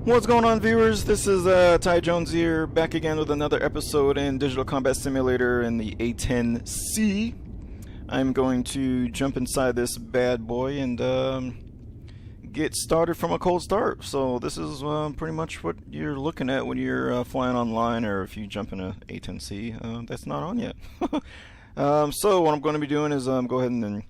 What's going on, viewers? This is Ty Jones here, back again with another episode in Digital Combat Simulator in the A-10C. I'm going to jump inside this bad boy and get started from a cold start. So this is pretty much what you're looking at when you're flying online, or if you jump in a A-10C. That's not on yet. So what I'm going to be doing is go ahead and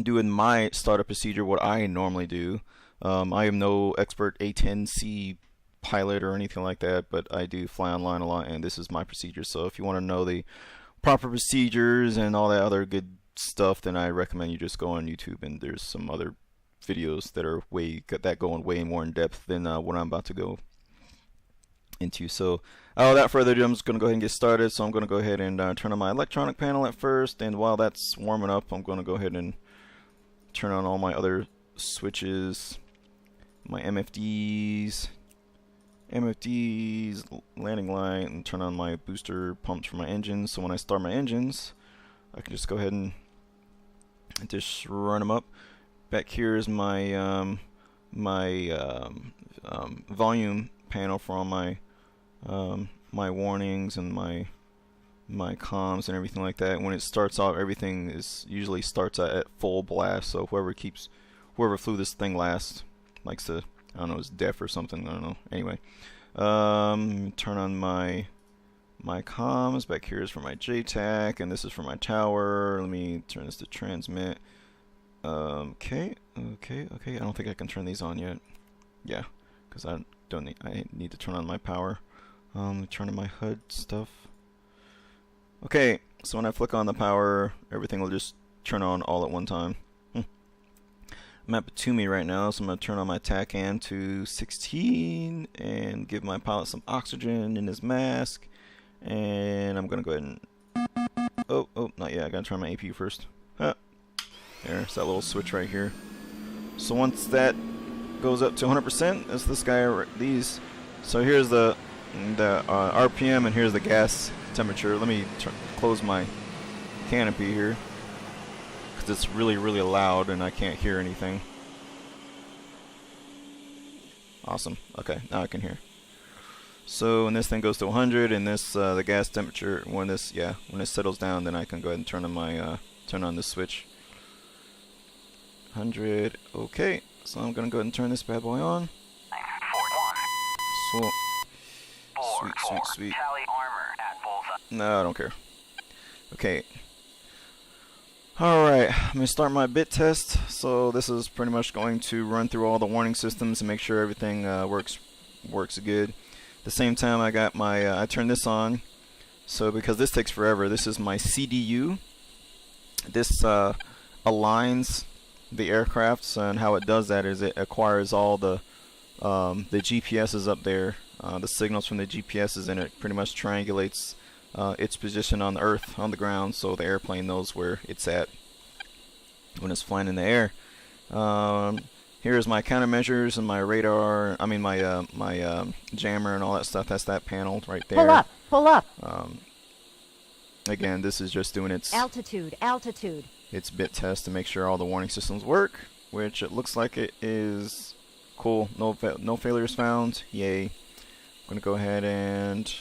doing my startup procedure, what I normally do. I am no expert A-10C pilot or anything like that, but I do fly online a lot, and this is my procedure. So if you want to know the proper procedures and all that other good stuff, then I recommend you just go on YouTube, and there's some other videos that are going way more in depth than what I'm about to go into. So without further ado, I'm just going to go ahead and get started. So I'm going to go ahead and turn on my electronic panel at first, and while that's warming up, I'm going to go ahead and turn on all my other switches. My MFDs, landing light, and turn on my booster pumps for my engines. So when I start my engines, I can just go ahead and just run them up. Back here is my volume panel for all my my warnings and my comms and everything like that. When it starts off, everything usually starts at full blast. So whoever flew this thing last likes to, I don't know, is deaf or something, I don't know. Anyway, turn on my comms. Back here is for my JTAC, and this is for my tower. Let me turn this to transmit. Okay. I don't think I can turn these on yet. Yeah, because I need to turn on my power. Turn on my HUD stuff. Okay, so when I flick on the power, everything will just turn on all at one time. I'm at Batumi right now, so I'm going to turn on my TACAN to 16 and give my pilot some oxygen in his mask. And I'm going to go ahead and... Oh, not yet. I got to turn my APU first. There's that little switch right here. So once that goes up to 100%, that's this guy, these. So here's the RPM, and here's the gas temperature. Let me close my canopy here, because it's really loud and I can't hear anything. Awesome. Okay, now I can hear. So when this thing goes to 100, and this the gas temperature, when it settles down, then I can go ahead and turn on this switch. 100. Okay, so I'm gonna go ahead and turn this bad boy on. So sweet. No, I don't care. Okay. Alright, I'm going to start my bit test. So this is pretty much going to run through all the warning systems and make sure everything works good. At the same time, I got my I turned this on. So because this takes forever, this is my CDU. This aligns the aircrafts, and how it does that is it acquires all the GPSs up there, the signals from the GPSs, and it pretty much triangulates its position on the earth, on the ground, so the airplane knows where it's at when it's flying in the air. Here's my countermeasures and my radar, my jammer and all that stuff. That's that panel right there. Pull up. Again, this is just doing its altitude. Its bit test to make sure all the warning systems work, which it looks like it is. Cool. No failures found. Yay. I'm gonna go ahead and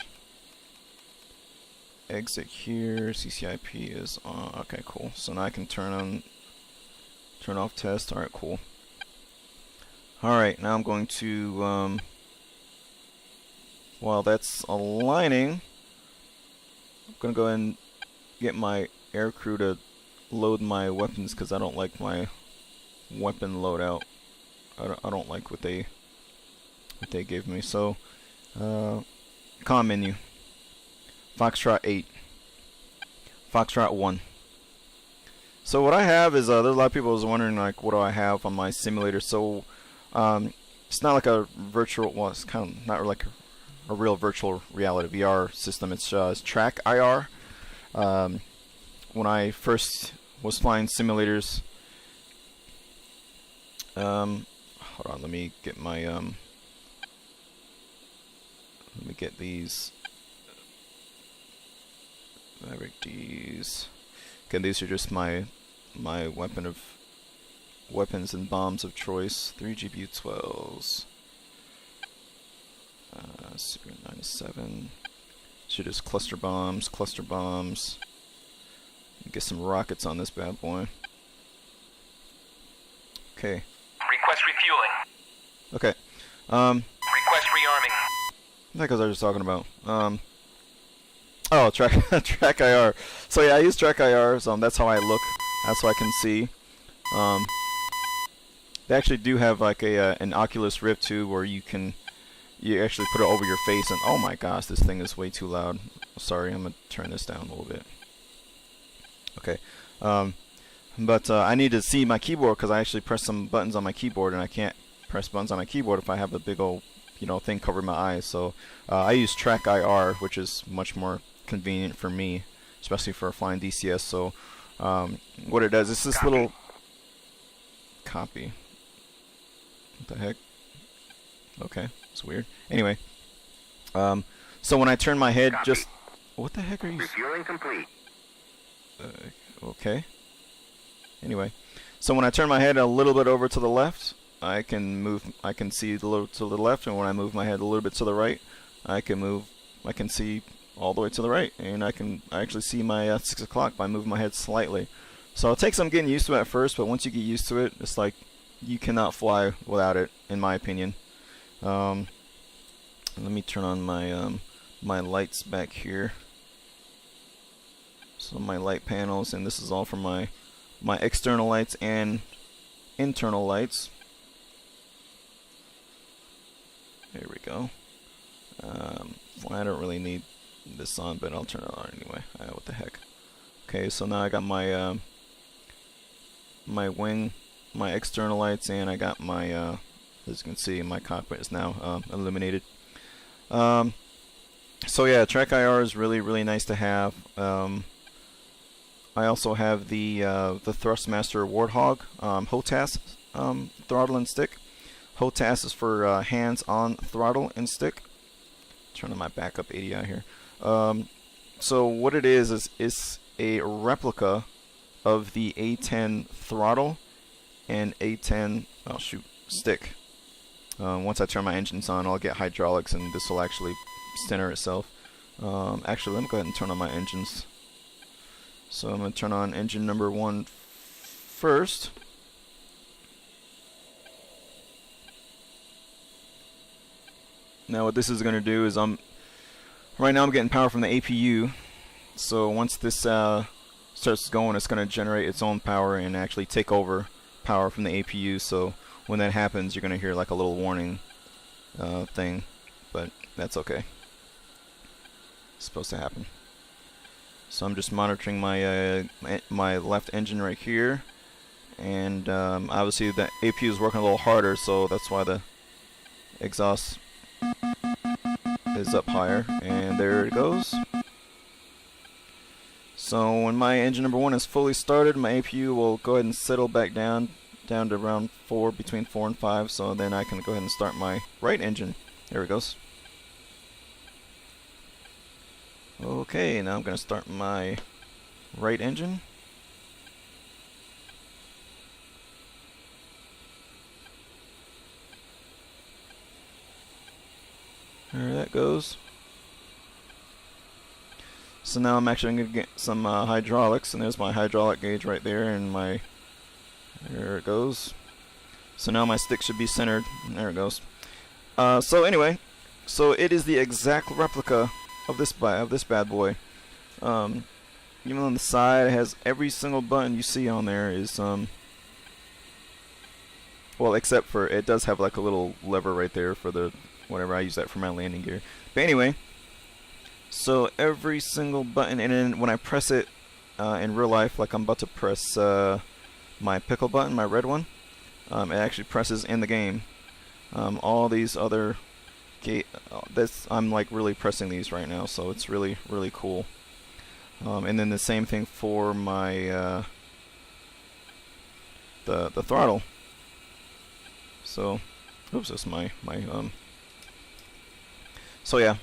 exit here. CCIP is on. Okay, cool. So now I can turn off test. Alright, cool. Alright, now I'm going to while that's aligning, I'm gonna go ahead and get my aircrew to load my weapons, because I don't like my weapon loadout. I don't like what they gave me. So comm menu. Foxtrot 8. Foxtrot 1. So what I have is there's a lot of people was wondering, like, what do I have on my simulator. So it's not like a virtual, well, it's kind of not like a real virtual reality VR system. It's track IR. When I first was flying simulators, hold on, let me get my let me get these. These. Okay, these are just my weapons and bombs of choice. 3 GBU-12s. Super 97. Shoot his cluster bombs. Get some rockets on this bad boy. Okay. Request refueling. Okay. Request rearming. What the heck was I just talking about? Oh, track IR. So yeah, I use track IR. So that's how I look. That's how I can see. They actually do have like an Oculus Rift too, where you actually put it over your face. And oh my gosh, this thing is way too loud. Sorry, I'm gonna turn this down a little bit. Okay. But I need to see my keyboard because I actually press some buttons on my keyboard, and I can't press buttons on my keyboard if I have a big old, thing covering my eyes. So I use track IR, which is much more convenient for me, especially for flying DCS. So what it does is this little copy. What the heck? Okay, it's weird. Anyway, so when I turn my head, just what the heck are you? Refueling complete. Okay. Anyway, so when I turn my head a little bit over to the left, I can see a little to the left, and when I move my head a little bit to the right, I can see all the way to the right, and I actually see my 6 o'clock by moving my head slightly. So it takes some getting used to it at first, but once you get used to it, it's like you cannot fly without it, in my opinion. Let me turn on my my lights back here. So my light panels, and this is all from my external lights and internal lights. There we go. Well, I don't really need this on, but I'll turn it on anyway. What the heck? Okay, so now I got my my wing, my external lights, and I got my as you can see, my cockpit is now illuminated. So yeah, track IR is really nice to have. I also have the Thrustmaster Warthog HOTAS throttle and stick. HOTAS is for hands-on throttle and stick. Turning my backup 80 out here. So what it is it's a replica of the A-10 throttle and A-10 stick. Once I turn my engines on, I'll get hydraulics, and this will actually center itself. Actually, let me go ahead and turn on my engines. So I'm going to turn on engine number 1 first. Now what this is going to do is right now I'm getting power from the APU. So once this starts going, it's going to generate its own power and actually take over power from the APU. So when that happens, you're going to hear like a little warning thing, but that's okay. It's supposed to happen. So I'm just monitoring my my left engine right here, and obviously the APU is working a little harder, so that's why the exhaust is up higher, and there it goes. So when my engine number 1 is fully started, my APU will go ahead and settle back down to around 4, between 4 and 5, so then I can go ahead and start my right engine. There it goes. Okay, now I'm going to start my right engine. There that goes. So now I'm actually going to get some hydraulics, and there's my hydraulic gauge right there, and there it goes. So now my stick should be centered, and there it goes. So anyway, so it is the exact replica of this bad boy. Even on the side, it has every single button you see on there is well, except for it does have like a little lever right there for the whatever. I use that for my landing gear. But anyway, so every single button, and then when I press it in real life, like I'm about to press my pickle button, my red one, it actually presses in the game. All these other I'm like really pressing these right now, so it's really cool. And then the same thing for my the throttle. So, oops, that's my So yeah,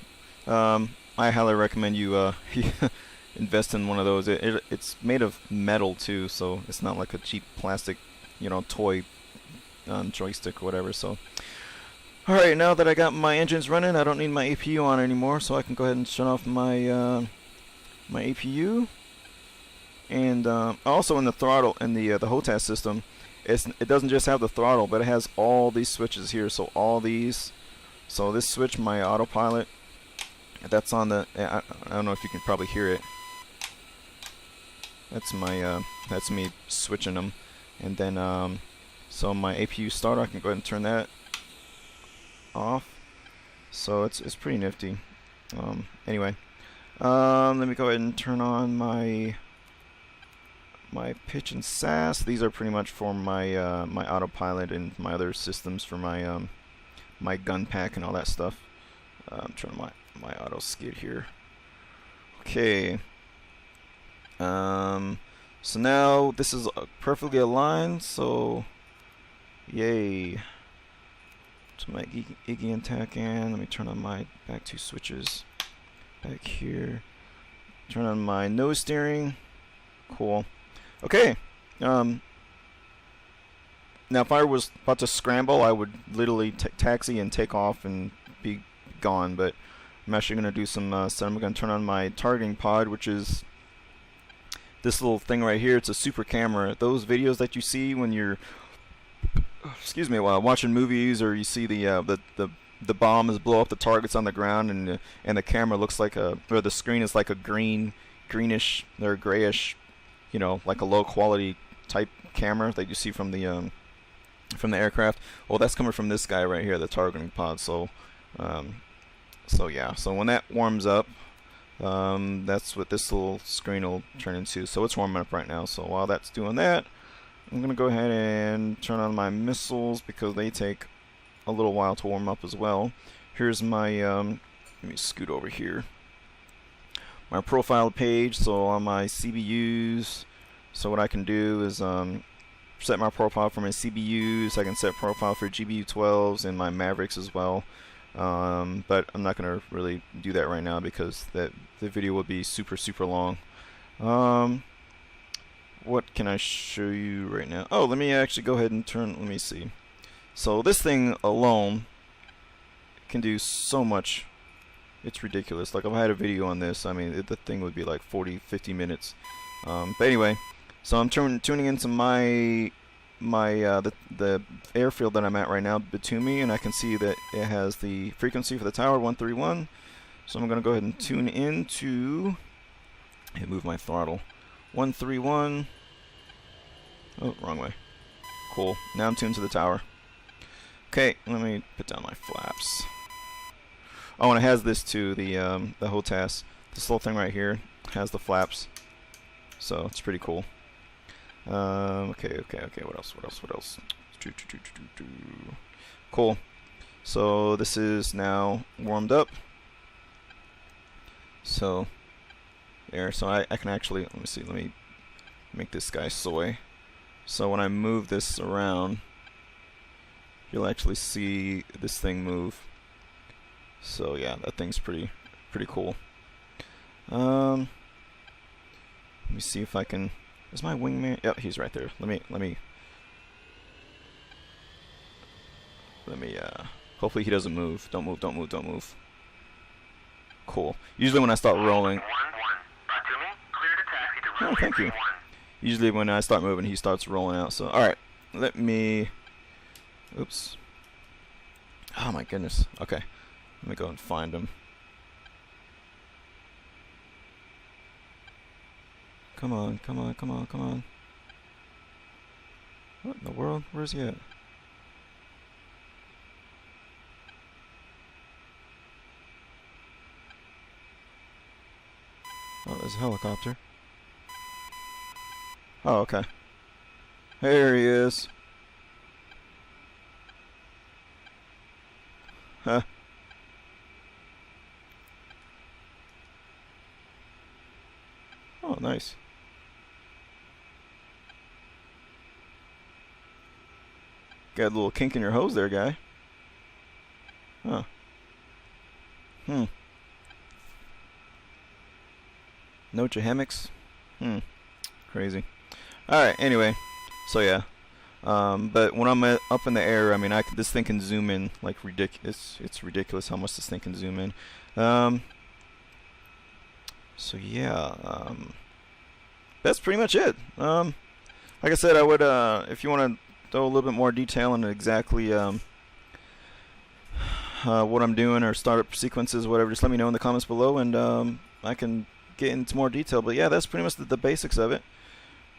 I highly recommend you invest in one of those. It's made of metal too, so it's not like a cheap plastic, toy joystick or whatever. So Alright, now that I got my engines running, I don't need my APU on anymore, so I can go ahead and shut off my my APU. And also in the throttle, in the HOTAS system, it doesn't just have the throttle, but it has all these switches here. So all these, so this switch, my autopilot, that's on the. I don't know if you can probably hear it. That's my that's me switching them, and then so my APU starter, I can go ahead and turn that off. So it's pretty nifty. Anyway, let me go ahead and turn on my pitch and SAS. These are pretty much for my my autopilot and my other systems for my my gun pack and all that stuff. I'm turning my auto skid here. Okay. So now this is perfectly aligned. So yay. To my Iggy and tack in. Let me turn on my back two switches back here. Turn on my nose steering. Cool. Okay. Now if I was about to scramble, I would literally taxi and take off and be gone. But I'm actually going to do some. So I'm going to turn on my targeting pod, which is this little thing right here. It's a super camera. Those videos that you see when you're, excuse me, while watching movies, or you see the bombs blow up the targets on the ground, and the camera looks like or the screen is like a greenish or grayish, you know, like a low quality type camera that you see from the aircraft. Well, that's coming from this guy right here, the targeting pod. So so yeah, so when that warms up, that's what this little screen will turn into. So it's warming up right now. So while that's doing that, I'm gonna go ahead and turn on my missiles because they take a little while to warm up as well. Here's my let me scoot over here. My profile page. So on my CBUs, so what I can do is set my profile for my CBUs. I can set profile for GBU12s and my Mavericks as well. But I'm not gonna really do that right now because the video would be super long. What can I show you right now? Oh, let me actually go ahead and let me see. So this thing alone can do so much. It's ridiculous. Like if I had a video on this, I mean, the thing would be like 40-50 minutes. But anyway, so I'm tuning into the airfield that I'm at right now, Batumi, and I can see that it has the frequency for the tower 131. So I'm gonna go ahead and tune into and move my throttle 131. Oh, wrong way. Cool. Now I'm tuned to the tower. Okay, let me put down my flaps. Oh, and it has this too, the HOTAS. This little thing right here has the flaps. So it's pretty cool. Okay. What else? Cool. So this is now warmed up. So there. So I can actually, let me see. Let me make this guy soy. So when I move this around, you'll actually see this thing move. So yeah, that thing's pretty cool. Let me see if I can. Is my wingman? Yep, he's right there. Let me. Hopefully he doesn't move. Don't move. Cool. Usually when I start rolling. Oh, thank you. Usually when I start moving, he starts rolling out. So all right, let me. Oops. Oh my goodness. Okay, let me go and find him. Come on. What in the world? Where's he at? Oh, there's a helicopter. Oh, okay. There he is. Huh. Oh, nice. Got a little kink in your hose there, guy. Huh. No hammocks? Crazy. Alright, anyway. So yeah. But when I'm up in the air, I mean, this thing can zoom in like ridiculous. It's ridiculous how much this thing can zoom in. So yeah, that's pretty much it. Like I said, I would, if you want to throw a little bit more detail into exactly what I'm doing or startup sequences, or whatever, just let me know in the comments below, and I can get into more detail. But yeah, that's pretty much the basics of it.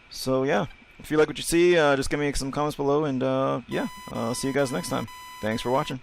So yeah, if you like what you see, just give me some comments below, and yeah, I'll see you guys next time. Thanks for watching.